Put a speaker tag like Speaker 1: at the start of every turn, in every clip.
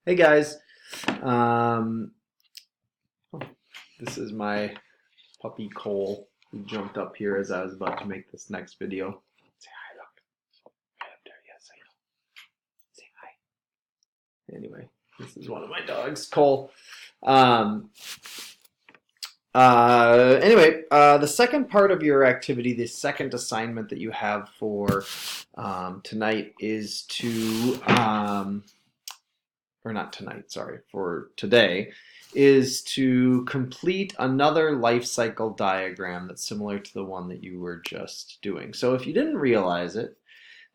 Speaker 1: Hey guys, um, this is my puppy Cole who jumped up here as I was about to make this next video. Say hi, look. Right up there, yes, I know. Say hi. Anyway, this is one of my dogs, Cole. Um, the second part of your activity, the second assignment that you have for tonight is to or not tonight, sorry, for today, is to complete another life cycle diagram that's similar to the one that you were just doing. So if you didn't realize it,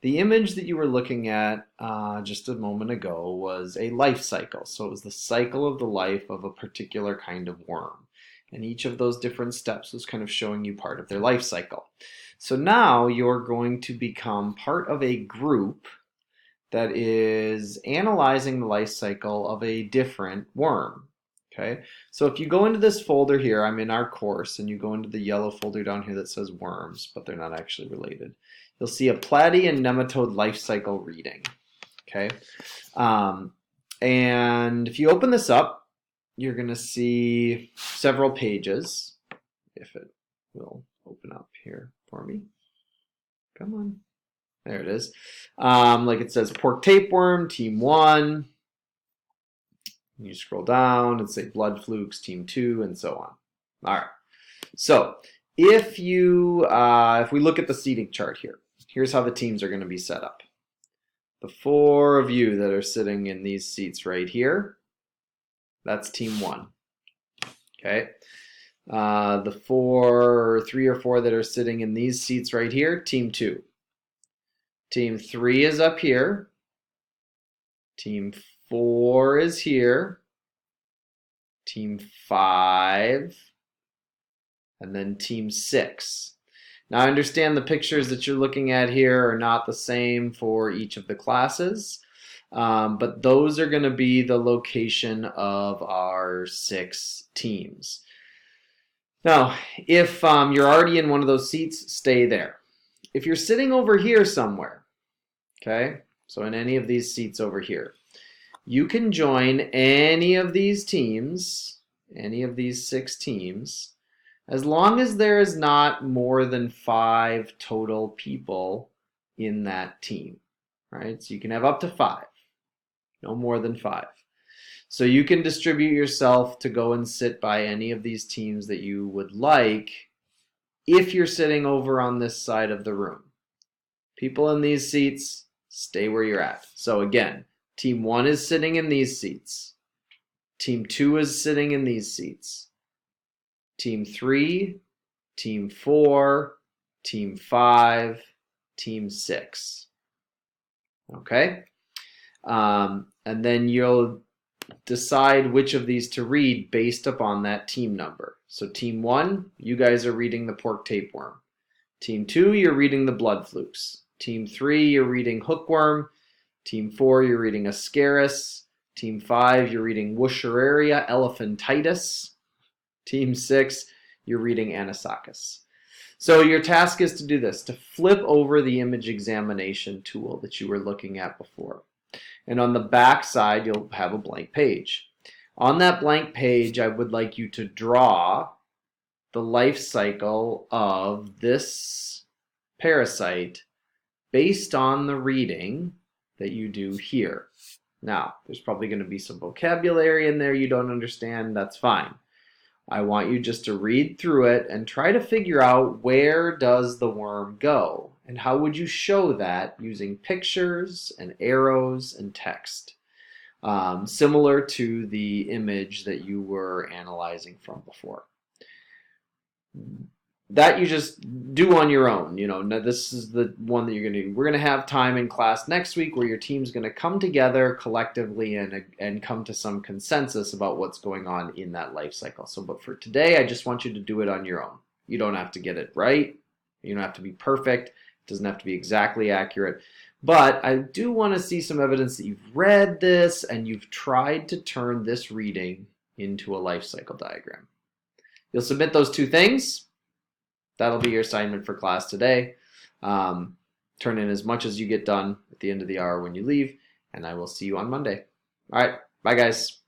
Speaker 1: the image that you were looking at just a moment ago was a life cycle. So it was the cycle of the life of a particular kind of worm. And each of those different steps was kind of showing you part of their life cycle. So now you're going to become part of a group that is analyzing the life cycle of a different worm. Okay, so if you go into this folder here, I'm in our course, and you go into the yellow folder down here that says worms, but they're not actually related, you'll see a platy and nematode life cycle reading. Okay, and if you open this up, you're going to see several pages, if it will open up here for me. Come on. There it is. Like it says pork tapeworm, team 1. You scroll down and say blood flukes, team 2, and so on. All right. So if we look at the seating chart here, here's how the teams are going to be set up. The 4 of you that are sitting in these seats right here, that's team 1. Okay. The 3 or 4 that are sitting in these seats right here, team 2. Team 3 is up here. Team 4 is here. Team 5. And then team 6. Now I understand the pictures that you're looking at here are not the same for each of the classes, but those are going to be the location of our 6 teams. Now, if you're already in one of those seats, stay there. If you're sitting over here somewhere, okay, so in any of these seats over here, you can join any of these teams, any of these 6 teams, as long as there is not more than 5 total people in that team, right? So you can have up to 5, no more than 5. So you can distribute yourself to go and sit by any of these teams that you would like if you're sitting over on this side of the room. People in these seats, stay where you're at. So again, team 1 is sitting in these seats. Team 2 is sitting in these seats. Team 3, team 4, team 5, team 6. Okay? And then you'll decide which of these to read based upon that team number. So team 1, you guys are reading the pork tapeworm. Team 2, you're reading the blood flukes. Team 3, you're reading hookworm. Team 4, you're reading Ascaris. Team 5, you're reading Wuchereria elephantitis. Team 6, you're reading Anisakis. So your task is to do this, to flip over the image examination tool that you were looking at before. And on the back side, you'll have a blank page. On that blank page, I would like you to draw the life cycle of this parasite based on the reading that you do here. Now, there's probably going to be some vocabulary in there you don't understand. That's fine. I want you just to read through it and try to figure out where does the worm go, and how would you show that using pictures and arrows and text, similar to the image that you were analyzing from before. That you just do on your own. Now this is the one that you're going to do. We're going to have time in class next week where your team's going to come together collectively and come to some consensus about what's going on in that life cycle. But for today, I just want you to do it on your own. You don't have to get it right. You don't have to be perfect. It doesn't have to be exactly accurate. But I do want to see some evidence that you've read this and you've tried to turn this reading into a life cycle diagram. You'll submit those 2 things. That'll be your assignment for class today. Turn in as much as you get done at the end of the hour when you leave, and I will see you on Monday. All right, Bye, guys.